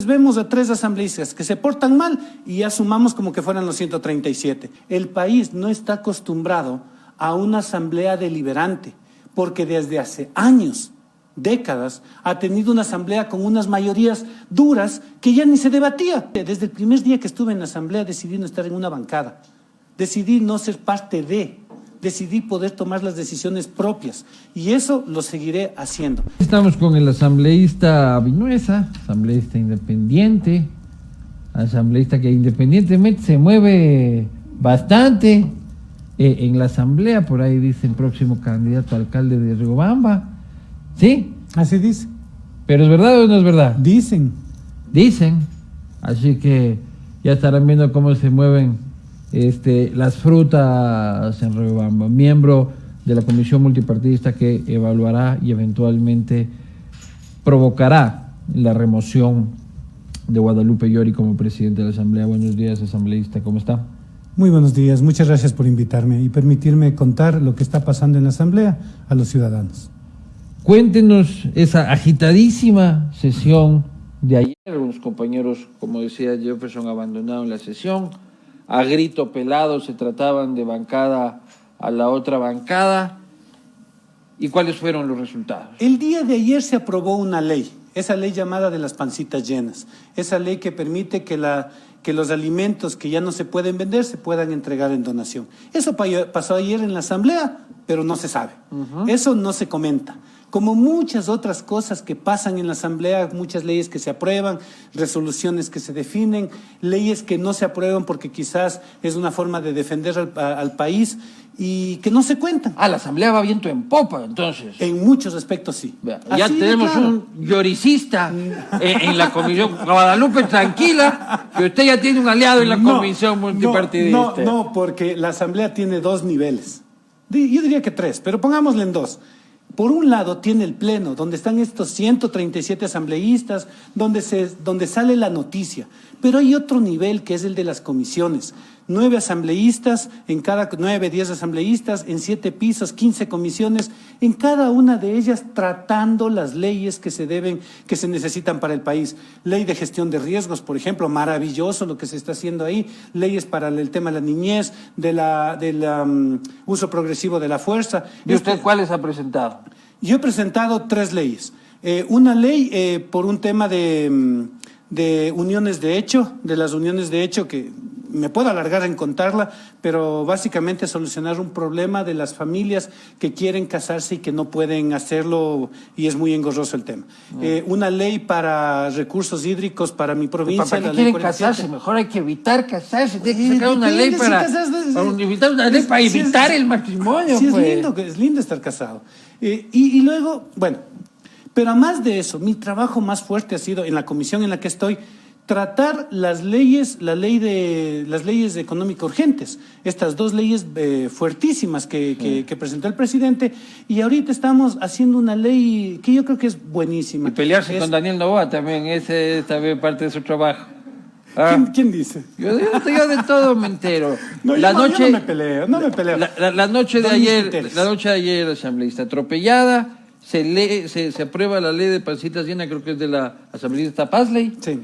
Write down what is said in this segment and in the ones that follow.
Vemos a 3 asambleístas que se portan mal y ya sumamos como que fueran los 137. El país no está acostumbrado a una asamblea deliberante, porque desde hace años, décadas, ha tenido una asamblea con unas mayorías duras que ya ni se debatía. Desde el primer día que estuve en la asamblea decidí no estar en una bancada, decidí no ser parte de... decidí poder tomar las decisiones propias y eso lo seguiré haciendo. Estamos con el asambleísta Vinuesa, asambleísta independiente, asambleísta que independientemente se mueve bastante en la asamblea, por ahí dice el próximo candidato a alcalde de Riobamba, ¿sí? Así dice. ¿Pero es verdad o no es verdad? Dicen. Dicen, así que ya estarán viendo cómo se mueven las frutas en Riobamba, miembro de la comisión multipartidista que evaluará y eventualmente provocará la remoción de Guadalupe Llori como presidente de la Asamblea. Buenos días, asambleísta, ¿cómo está? Muy buenos días, muchas gracias por invitarme y permitirme contar lo que está pasando en la Asamblea a los ciudadanos. Cuéntenos esa agitadísima sesión de ayer. Algunos compañeros, como decía Jefferson, abandonaron la sesión. A grito pelado se trataban de bancada a la otra bancada. ¿Y cuáles fueron los resultados? El día de ayer se aprobó una ley, esa ley llamada de las pancitas llenas, esa ley que permite que los alimentos que ya no se pueden vender se puedan entregar en donación. Eso pasó ayer en la asamblea, pero no se sabe. Eso no se comenta. Como muchas otras cosas que pasan en la asamblea, muchas leyes que se aprueban, resoluciones que se definen, leyes que no se aprueban porque quizás es una forma de defender al país y que no se cuentan. Ah, la asamblea va viento en popa, entonces. En muchos aspectos sí. Ya Así tenemos un lloricista en la comisión. Guadalupe, tranquila, que usted ya tiene un aliado en la comisión multipartidista. No, porque la asamblea tiene 2 niveles. Yo diría que 3, pero pongámosle en 2. Por un lado tiene el pleno, donde están estos 137 asambleístas, donde sale la noticia. Pero hay otro nivel que es el de las comisiones. 9 asambleístas, en cada 9, 10 asambleístas, en 7 pisos, 15 comisiones, en cada una de ellas tratando las leyes que se necesitan para el país. Ley de gestión de riesgos, por ejemplo, maravilloso lo que se está haciendo ahí. Leyes para el tema de la niñez, del uso progresivo de la fuerza. ¿Y usted cuáles ha presentado? Yo he presentado 3 leyes. Una ley por un tema de uniones de hecho, de las uniones de hecho que me puedo alargar en contarla, pero básicamente solucionar un problema de las familias que quieren casarse y que no pueden hacerlo y es muy engorroso el tema. Una ley para recursos hídricos para mi provincia. ¿Para qué quieren casarse? Mejor hay que evitar casarse. Tiene que sacar una ley para evitar el matrimonio. Sí, es lindo estar casado. Y luego, bueno, pero además de eso, mi trabajo más fuerte ha sido en la comisión en la que estoy, tratar las leyes económicas urgentes, estas 2 leyes fuertísimas que presentó el presidente, y ahorita estamos haciendo una ley que yo creo que es buenísima. Y pelearse con Daniel Noboa también, ese es también parte de su trabajo. ¿Quién dice? Yo de todo me entero. No, yo no me peleo. La noche de ayer, asambleísta atropellada, se aprueba la ley de pancitas llenas, creo que es de la asambleísta Pazley. Sí.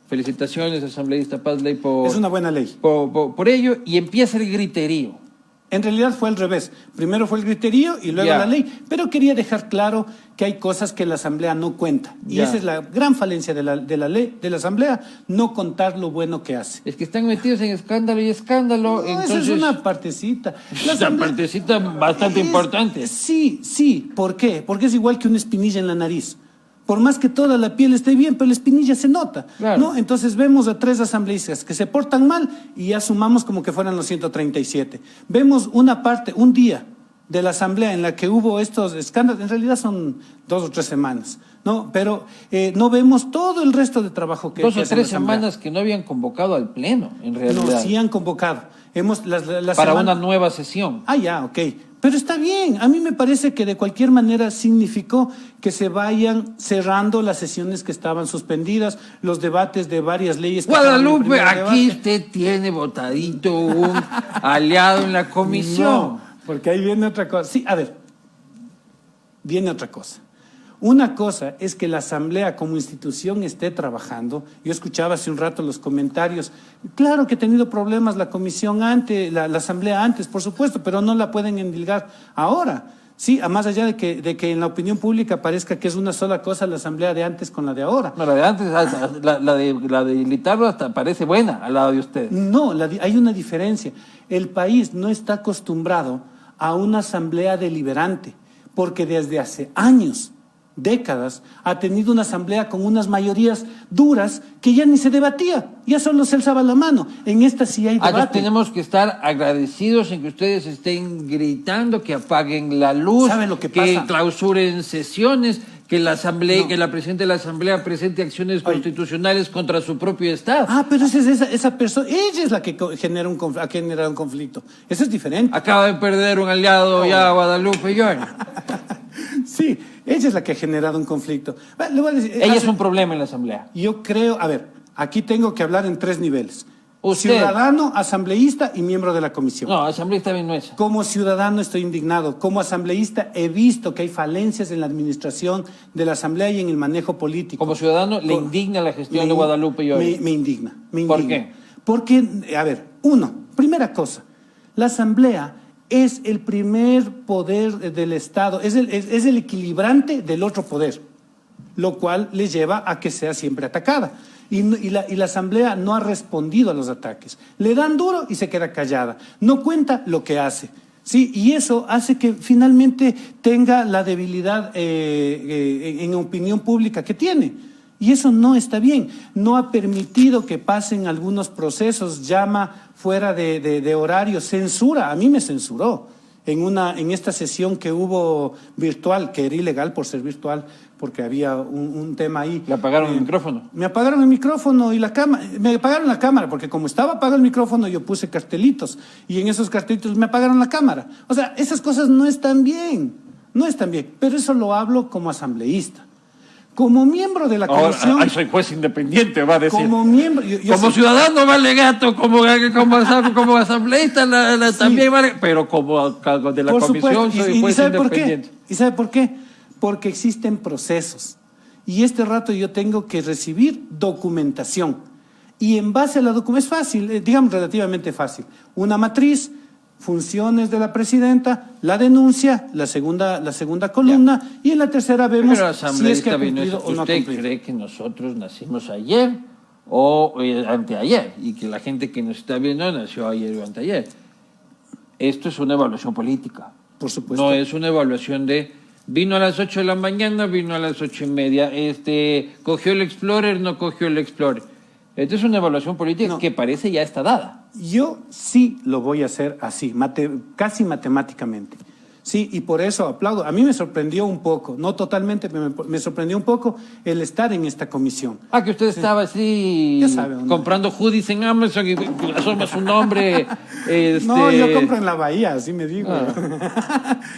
Felicitaciones, asambleísta Pazley, es una buena ley. Por ello, y empieza el griterío. En realidad fue al revés. Primero fue el griterío y luego la ley. Pero quería dejar claro que hay cosas que la Asamblea no cuenta. Y esa es la gran falencia de la ley, de la Asamblea, no contar lo bueno que hace. Es que están metidos en escándalo y escándalo. No, entonces... esa es una partecita. Una partecita bastante importante. Sí. ¿Por qué? Porque es igual que una espinilla en la nariz. Por más que toda la piel esté bien, pero la espinilla se nota, claro. ¿No? Entonces vemos a 3 asambleístas que se portan mal y ya sumamos como que fueran los 137. Vemos una parte, un día de la asamblea en la que hubo estos escándalos, en realidad son 2 o 3 semanas, ¿no? Pero no vemos todo el resto de trabajo que 2 o 3 semanas que no habían convocado al pleno, en realidad. No, sí han convocado. Para una nueva sesión. Ok. Pero está bien, a mí me parece que de cualquier manera significó que se vayan cerrando las sesiones que estaban suspendidas, los debates de varias leyes. Guadalupe, aquí usted tiene votadito un aliado en la comisión. No, porque ahí viene otra cosa. Sí, a ver, viene otra cosa. Una cosa es que la Asamblea como institución esté trabajando. Yo escuchaba hace un rato los comentarios. Claro que ha tenido problemas la comisión antes, la Asamblea antes, por supuesto, pero no la pueden endilgar ahora. Sí, a más allá de que en la opinión pública parezca que es una sola cosa la Asamblea de antes con la de ahora. No, la de antes, la de Litardo hasta parece buena al lado de ustedes. No, hay una diferencia. El país no está acostumbrado a una Asamblea deliberante, porque desde hace años, décadas, ha tenido una Asamblea con unas mayorías duras que ya ni se debatía, ya solo se alzaba la mano. En esta sí hay debate. Tenemos que estar agradecidos en que ustedes estén gritando que apaguen la luz, ¿Saben lo que pasa? clausuren sesiones, que la Asamblea, No. que la presidenta de la Asamblea presente acciones constitucionales contra su propio Estado. Ah, pero esa persona, ella es la que ha generado un conflicto. Eso es diferente. Acaba de perder un aliado ya Guadalupe Llona. Sí, ella es la que ha generado un conflicto. Le voy a decir, Ella es un problema en la Asamblea. Yo creo, a ver, aquí tengo que hablar en 3 niveles. Usted. Ciudadano, asambleísta y miembro de la comisión. No, asambleísta bien no es. Como ciudadano estoy indignado. Como asambleísta he visto que hay falencias en la administración de la Asamblea y en el manejo político. Como ciudadano, ¿le indigna la gestión de Guadalupe Llona? Me indigna. ¿Por qué? Porque, a ver, primera cosa, la Asamblea es el primer poder del Estado, es el equilibrante del otro poder, lo cual le lleva a que sea siempre atacada. Y la Asamblea no ha respondido a los ataques. Le dan duro y se queda callada. No cuenta lo que hace. Sí, y eso hace que finalmente tenga la debilidad en opinión pública que tiene. Y eso no está bien. No ha permitido que pasen algunos procesos, llama fuera de horario, censura. A mí me censuró en esta sesión que hubo virtual, que era ilegal por ser virtual, porque había un tema ahí. ¿Le apagaron el micrófono? Me apagaron el micrófono y la cámara. Me apagaron la cámara, porque como estaba apagado el micrófono, yo puse cartelitos. Y en esos cartelitos me apagaron la cámara. O sea, esas cosas no están bien. No están bien. Pero eso lo hablo como asambleísta. Como miembro de la comisión... Ahora, soy juez independiente, va a decir. Como miembro... como ciudadano vale gato, como asambleísta Sí. también vale... Pero como de la Por comisión supuesto. soy juez ¿sabe por independiente. qué? ¿Y sabe por qué? Porque existen procesos. Y este rato yo tengo que recibir documentación. Y en base a la documentación, es fácil, digamos relativamente fácil. Una matriz, funciones de la presidenta, la denuncia, la segunda columna, y en la tercera vemos si es que ha cumplido o no ha ¿Usted cumplido. cree que nosotros nacimos ayer o anteayer? Y que la gente que nos está viendo nació ayer o anteayer. Esto es una evaluación política. Por supuesto. No es una evaluación de... Vino a las 8 de la mañana, vino a las 8:30. ¿Cogió el Explorer, no cogió el Explorer? Esto es una evaluación política que parece ya está dada. Yo sí lo voy a hacer así, casi matemáticamente. Sí, y por eso aplaudo. A mí me sorprendió un poco, no totalmente, me sorprendió un poco el estar en esta comisión. Que usted estaba así Ya sabe, ¿no? comprando hoodies en Amazon y asoma su nombre. No, yo compro en la Bahía, así me digo.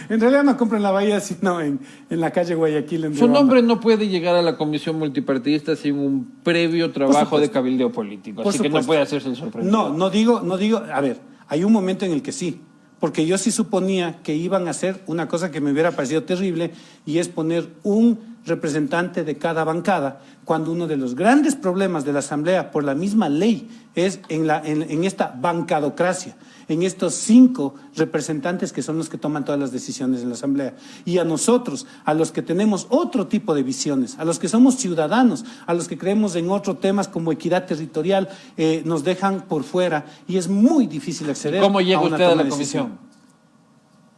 En realidad no compro en la Bahía, sino en la calle Guayaquil. En Su Riobamba. nombre no puede llegar a la comisión multipartidista sin un previo trabajo de supuesto. cabildeo político. Por Así que no supuesto. puede hacerse el sorprendido. No digo, a ver, hay un momento en el que sí, porque yo sí suponía que iban a hacer una cosa que me hubiera parecido terrible, y es poner un representante de cada bancada, cuando uno de los grandes problemas de la Asamblea, por la misma ley, es en esta bancadocracia, en estos 5 representantes que son los que toman todas las decisiones en la Asamblea. Y a nosotros, a los que tenemos otro tipo de visiones, a los que somos ciudadanos, a los que creemos en otros temas como equidad territorial, nos dejan por fuera, y es muy difícil acceder ¿Cómo llega a una usted a toma la de comisión? decisión.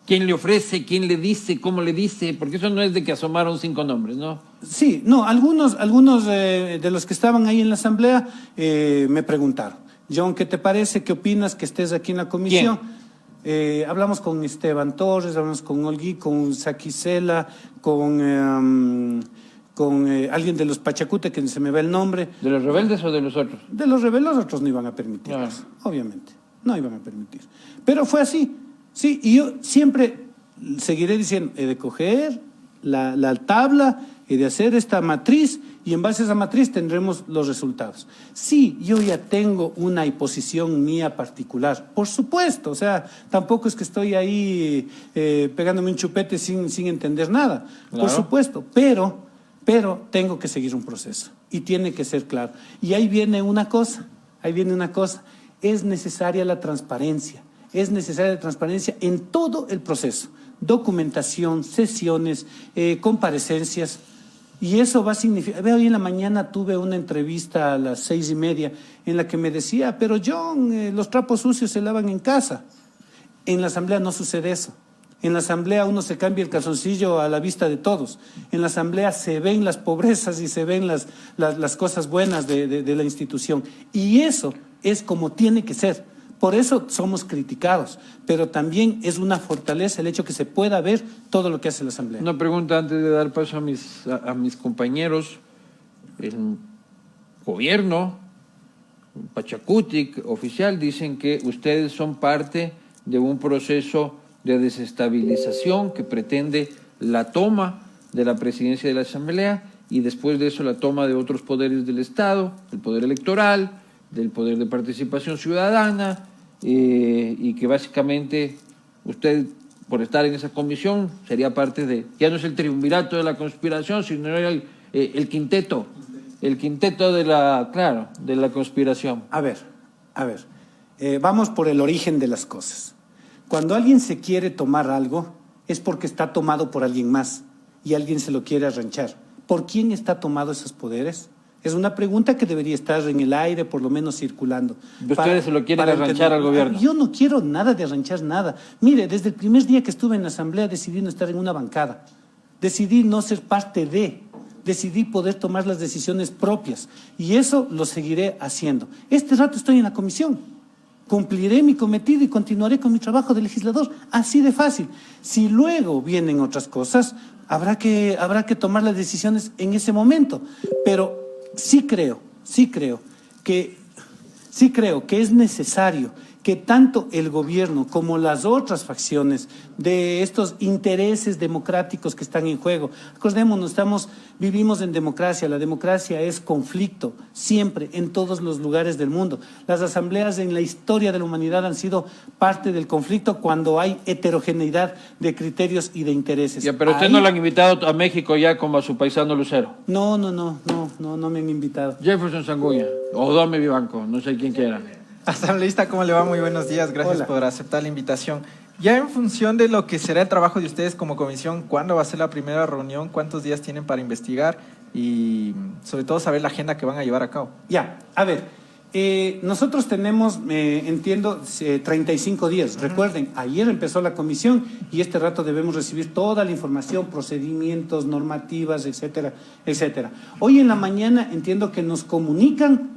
¿Quién le ofrece? ¿Quién le dice? ¿Cómo le dice? Porque eso no es de que asomaron 5 nombres, ¿no? Sí, no, algunos de los que estaban ahí en la Asamblea me preguntaron: John, ¿qué te parece? ¿Qué opinas que estés aquí en la comisión? Hablamos con Esteban Torres, hablamos con Olgui, con Saquicela, con alguien de los Pachacute, que se me va el nombre. ¿De los rebeldes o de los otros? De los rebeldes, otros no iban a permitir eso, obviamente, no iban a permitir. Pero fue así, sí, y yo siempre seguiré diciendo, he de coger la tabla, he de hacer esta matriz y en base a esa matriz tendremos los resultados. Sí, yo ya tengo una posición mía particular, por supuesto, o sea, tampoco es que estoy ahí pegándome un chupete sin entender nada, claro. Por supuesto, pero tengo que seguir un proceso y tiene que ser claro. Y ahí viene una cosa, es necesaria la transparencia en todo el proceso, documentación, sesiones, comparecencias. Y eso va a significar, hoy en la mañana tuve una entrevista a las 6:30 en la que me decía, pero John, los trapos sucios se lavan en casa. En la asamblea no sucede eso. En la asamblea uno se cambia el calzoncillo a la vista de todos. En la asamblea se ven las pobrezas y se ven las cosas buenas de la institución. Y eso es como tiene que ser. Por eso somos criticados, pero también es una fortaleza el hecho que se pueda ver todo lo que hace la asamblea. Una pregunta antes de dar paso a mis compañeros. El gobierno, Pachacutic, oficial, dicen que ustedes son parte de un proceso de desestabilización que pretende la toma de la presidencia de la Asamblea y después de eso la toma de otros poderes del Estado, el poder electoral, del poder de participación ciudadana, y que básicamente usted, por estar en esa comisión, sería parte de, ya no es el triunvirato de la conspiración, sino el quinteto de la conspiración. A ver, vamos por el origen de las cosas. Cuando alguien se quiere tomar algo, es porque está tomado por alguien más y alguien se lo quiere arranchar. ¿Por quién está tomado esos poderes? Es una pregunta que debería estar en el aire, por lo menos circulando. ¿Ustedes se lo quieren arranchar al gobierno? Yo no quiero nada de arranchar nada. Mire, desde el primer día que estuve en la asamblea decidí no estar en una bancada. Decidí no ser parte decidí poder tomar las decisiones propias. Y eso lo seguiré haciendo. Este rato estoy en la comisión. Cumpliré mi cometido y continuaré con mi trabajo de legislador. Así de fácil. Si luego vienen otras cosas, habrá que tomar las decisiones en ese momento. Pero sí creo que es necesario que tanto el gobierno como las otras facciones de estos intereses democráticos que están en juego, acordémonos, vivimos en democracia, la democracia es conflicto, siempre, en todos los lugares del mundo. Las asambleas en la historia de la humanidad han sido parte del conflicto cuando hay heterogeneidad de criterios y de intereses. Ya, pero usted no lo han invitado a México ya como a su paisano Lucero. No me han invitado. Jefferson Sangulla, o Dome Vivanco, no sé quién quiera. Asambleísta, ¿cómo le va? Muy buenos días, gracias Hola. por aceptar la invitación. Ya en función de lo que será el trabajo de ustedes como comisión, ¿cuándo va a ser la primera reunión? ¿Cuántos días tienen para investigar? Y sobre todo saber la agenda que van a llevar a cabo. Ya, a ver, nosotros tenemos, entiendo, 35 días. Recuerden, ayer empezó la comisión y este rato debemos recibir toda la información, procedimientos, normativas, etcétera, etcétera. Hoy en la mañana entiendo que nos comunican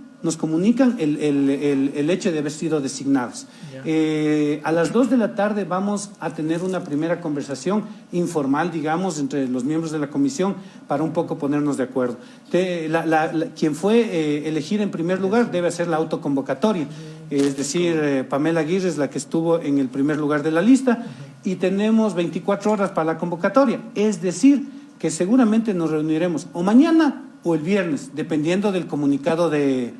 el hecho de haber sido designados. A las 2 de la tarde vamos a tener una primera conversación informal, digamos, entre los miembros de la comisión para un poco ponernos de acuerdo. Quien fue elegida en primer lugar debe hacer la autoconvocatoria, es decir, Pamela Aguirre es la que estuvo en el primer lugar de la lista y tenemos 24 horas para la convocatoria, es decir, que seguramente nos reuniremos o mañana o el viernes, dependiendo del comunicado del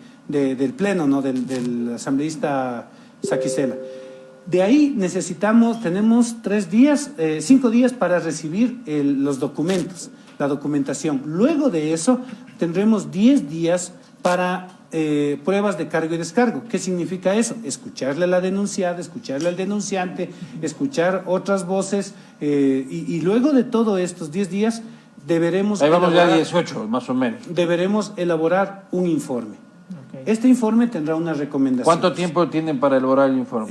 pleno, ¿no? del asambleísta Saquicela. De ahí tenemos 5 días para recibir los documentos, la documentación. Luego de eso tendremos 10 días para pruebas de cargo y descargo. ¿Qué significa eso? Escucharle a la denunciada, escucharle al denunciante, escuchar otras voces y luego de todos estos 10 días deberemos ahí vamos ya 18, más o menos. Deberemos elaborar un informe. Okay. Este informe tendrá unas recomendaciones. ¿Cuánto tiempo tienen para elaborar el informe?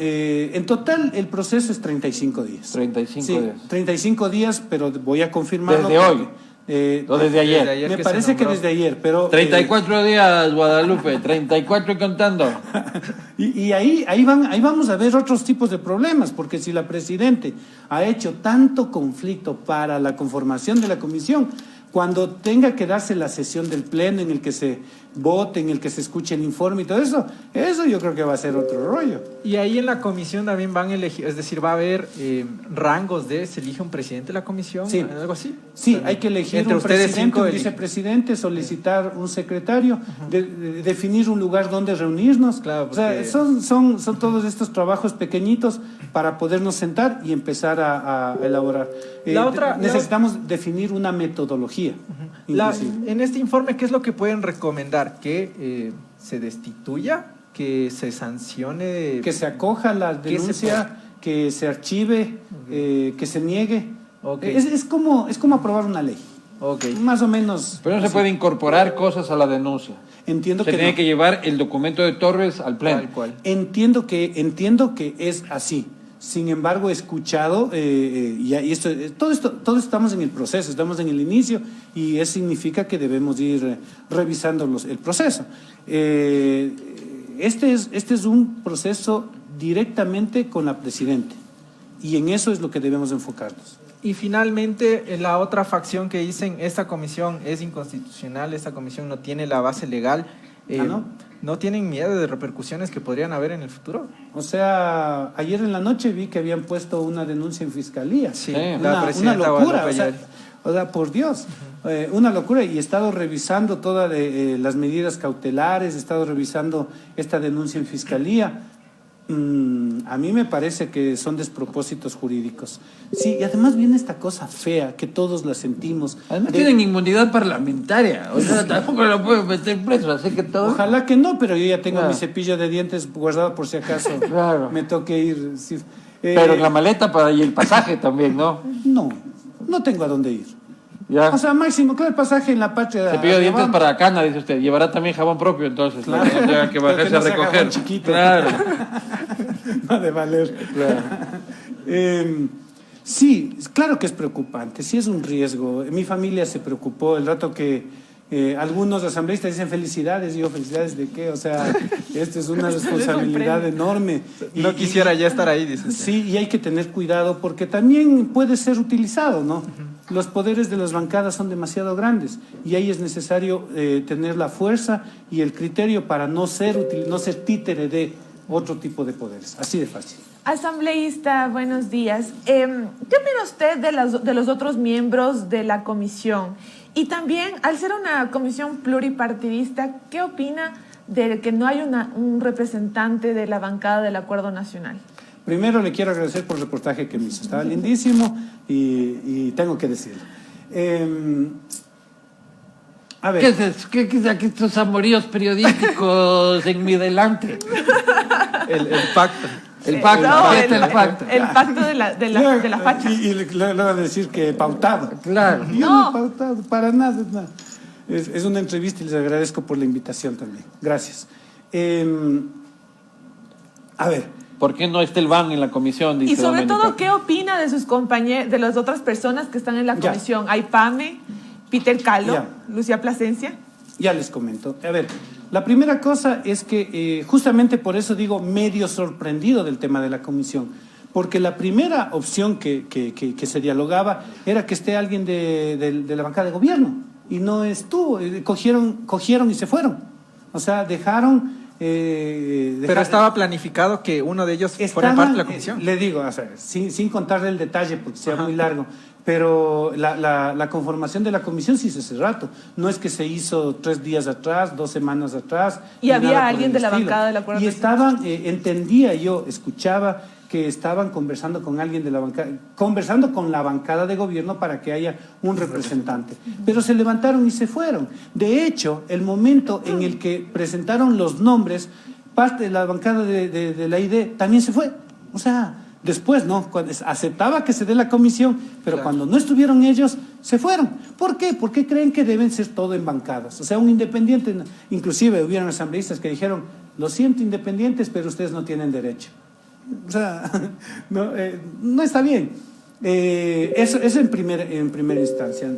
En total, el proceso es 35 días. 35 sí, días. 35 días, pero voy a confirmarlo. ¿Desde hoy? ¿O desde ayer? Desde ayer Me que parece que desde ayer, pero... 34 días, Guadalupe, 34 y contando. Y ahí vamos a ver otros tipos de problemas, porque si la Presidente ha hecho tanto conflicto para la conformación de la comisión, Cuando tenga que darse la sesión del pleno en el que se vote, en el que se escuche el informe y todo eso, eso yo creo que va a ser otro rollo. Y ahí en la comisión también van a elegir, es decir, va a haber rangos se elige un presidente de la comisión, Sí. algo así. Sí, hay que elegir Entre un ustedes presidente, cinco un eligen. vicepresidente, solicitar un secretario, definir un lugar donde reunirnos. Claro, O sea, porque- son todos estos trabajos pequeñitos para podernos sentar y empezar a elaborar. Necesitamos definir una metodología. Inclusive. En este informe, ¿qué es lo que pueden recomendar? Que se destituya, que se sancione, Que se acoja la ¿Qué se denuncia, que se archive, que se niegue. Ok. Es como aprobar una ley. Ok. Más o menos. Pero no se así. puede incorporar cosas a la denuncia. Entiendo Se que tiene no. que llevar el documento de Torres al pleno. Tal cual. Entiendo que es así. Sin embargo, he escuchado, todo esto estamos en el proceso, estamos en el inicio y eso significa que debemos ir revisando el proceso. Este es un proceso directamente con la Presidenta y en eso es lo que debemos enfocarnos. Y finalmente, en la otra facción que dicen, esta comisión es inconstitucional, esta comisión no tiene la base legal, ¿no tienen miedo de repercusiones que podrían haber en el futuro? O sea, ayer en la noche vi que habían puesto una denuncia en fiscalía. Sí, la una presidenta locura. Guadalupe O sea, por Dios, una locura. Y he estado revisando todas las medidas cautelares, he estado revisando esta denuncia en fiscalía. A mí me parece que son despropósitos jurídicos. Sí, y además viene esta cosa fea que todos la sentimos. Además tienen inmunidad parlamentaria, o sea, tampoco lo pueden meter preso, así que todo... Ojalá que no, pero yo ya tengo Claro. mi cepillo de dientes guardado por si acaso Claro. me toque ir. Sí. Pero la maleta y el pasaje también, ¿no? No tengo a dónde ir. Ya. O sea, máximo, claro, el pasaje en la patria. Cepillo de dientes Riobamba. para Cana, dice usted. Llevará también jabón propio, entonces, Claro. para que no tenga que Pero bajarse no a sea recoger. jabón chiquito. Claro. No ha de valer. Claro. Sí, claro que es preocupante, sí es un riesgo. Mi familia se preocupó el rato que algunos asambleístas dicen felicidades, y yo felicidades de qué, o sea, esto es una responsabilidad enorme. No quisiera ya estar ahí, dice usted. Sí, y hay que tener cuidado porque también puede ser utilizado, ¿no? Los poderes de las bancadas son demasiado grandes y ahí es necesario tener la fuerza y el criterio para no ser títere de otro tipo de poderes, así de fácil. Asambleísta, buenos días. ¿Qué opina usted de los otros miembros de la comisión? Y también, al ser una comisión pluripartidista, ¿qué opina de que no hay un representante de la bancada del Acuerdo Nacional? Primero le quiero agradecer por el reportaje que me hizo, estaba lindísimo y tengo que decirlo. A ver. ¿Qué es eso? ¿Qué es aquí estos amoríos periodísticos en mi delante? El pacto. El pacto, No, aquí está el pacto. El pacto de la facha. Y le van a decir que pautado. Claro. Yo no he pautado, para nada. Nada. Es una entrevista y les agradezco por la invitación también. Gracias. A ver. ¿Por qué no está el BAN en la comisión? Dice Y sobre Doménica. todo, ¿qué opina de sus compañeros, de las otras personas que están en la Ya. comisión? Hay Pame, Peter Calo, Ya. Lucía Plasencia. Ya les comento. A ver, la primera cosa es que justamente por eso digo medio sorprendido del tema de la comisión, porque la primera opción que se dialogaba era que esté alguien de la bancada de gobierno y no estuvo. Cogieron y se fueron. O sea, dejaron... Pero estaba planificado que uno de ellos fuera parte de la comisión. Le digo, o sea, sin contarle el detalle porque sea muy largo, pero la conformación de la comisión se hizo hace rato. No es que se hizo 3 días atrás, 2 semanas atrás. Y ni había nada por alguien el de la estilo. bancada del Acuerdo Y Nacional. estaban, escuchaba que estaban conversando con alguien de la bancada, conversando con la bancada de gobierno para que haya un representante. Pero se levantaron y se fueron. De hecho, el momento en el que presentaron los nombres, parte de la bancada de la ID también se fue. O sea, después, ¿no? Aceptaba que se dé la comisión, pero Claro. cuando no estuvieron ellos, se fueron. ¿Por qué? Porque creen que deben ser todo en bancadas. O sea, un independiente, inclusive hubieron asambleístas que dijeron, lo siento independientes, pero ustedes no tienen derecho. O sea, no está bien. Eso en primera instancia.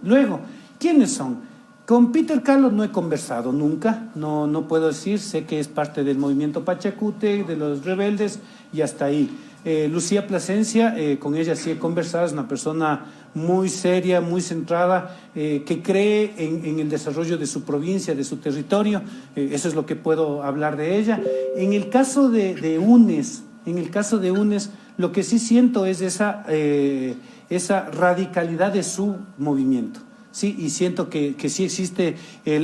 Luego, ¿quiénes son? Con Peter Carlos no he conversado nunca, no puedo decir, sé que es parte del movimiento Pachacute, de los rebeldes, y hasta ahí. Lucía Plasencia, con ella sí he conversado, es una persona muy seria, muy centrada, que cree en el desarrollo de su provincia, de su territorio. Eso es lo que puedo hablar de ella. En el caso de UNES, lo que sí siento es esa radicalidad de su movimiento. Sí, y siento que sí existe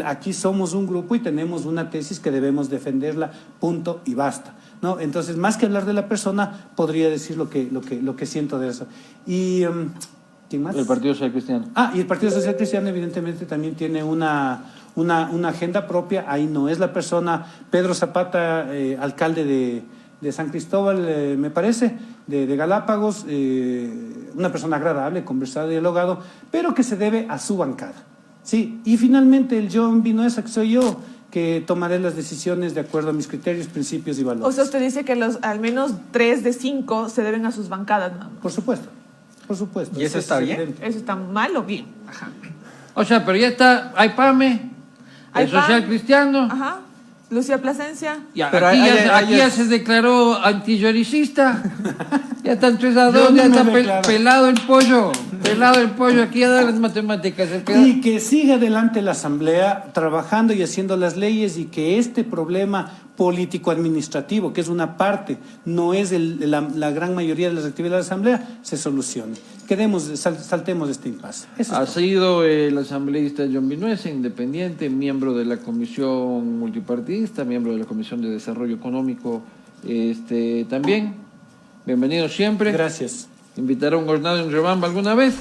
aquí somos un grupo y tenemos una tesis que debemos defenderla, punto y basta, ¿no? Entonces, más que hablar de la persona, podría decir lo que siento de eso. Y ¿quién más? El Partido Social Cristiano. Y el Partido Social Cristiano evidentemente también tiene una agenda propia. Ahí no es la persona. Pedro Zapata, alcalde de San Cristóbal, me parece, de Galápagos, una persona agradable, conversado, dialogado, pero que se debe a su bancada. Sí, y finalmente el John Vinuesa, que soy yo, que tomaré las decisiones de acuerdo a mis criterios, principios y valores. O sea, usted dice que al menos 3 de 5 se deben a sus bancadas, ¿no? Por supuesto. ¿Y eso está bien? evidente. ¿Eso está mal o bien? Ajá. O sea, pero ya está, hay PAME, Hay el Social PAM. Cristiano. Ajá. Lucía Plasencia. Ya, Pero aquí ya se declaró antillaricista. Ya están 3-2, Yo no ya me está declaro. pelado el pollo, aquí ya da las matemáticas. Y que siga adelante la Asamblea trabajando y haciendo las leyes y que este problema político-administrativo, que es una parte, no es la gran mayoría de las actividades de la Asamblea, se solucione. Saltemos este impasse. Eso Ha es todo. sido el asambleísta John Vinuesa, independiente, miembro de la Comisión Multipartidista, miembro de la Comisión de Desarrollo Económico también. Bienvenido siempre. Gracias. ¿Invitará a un gobernador en Riobamba alguna vez?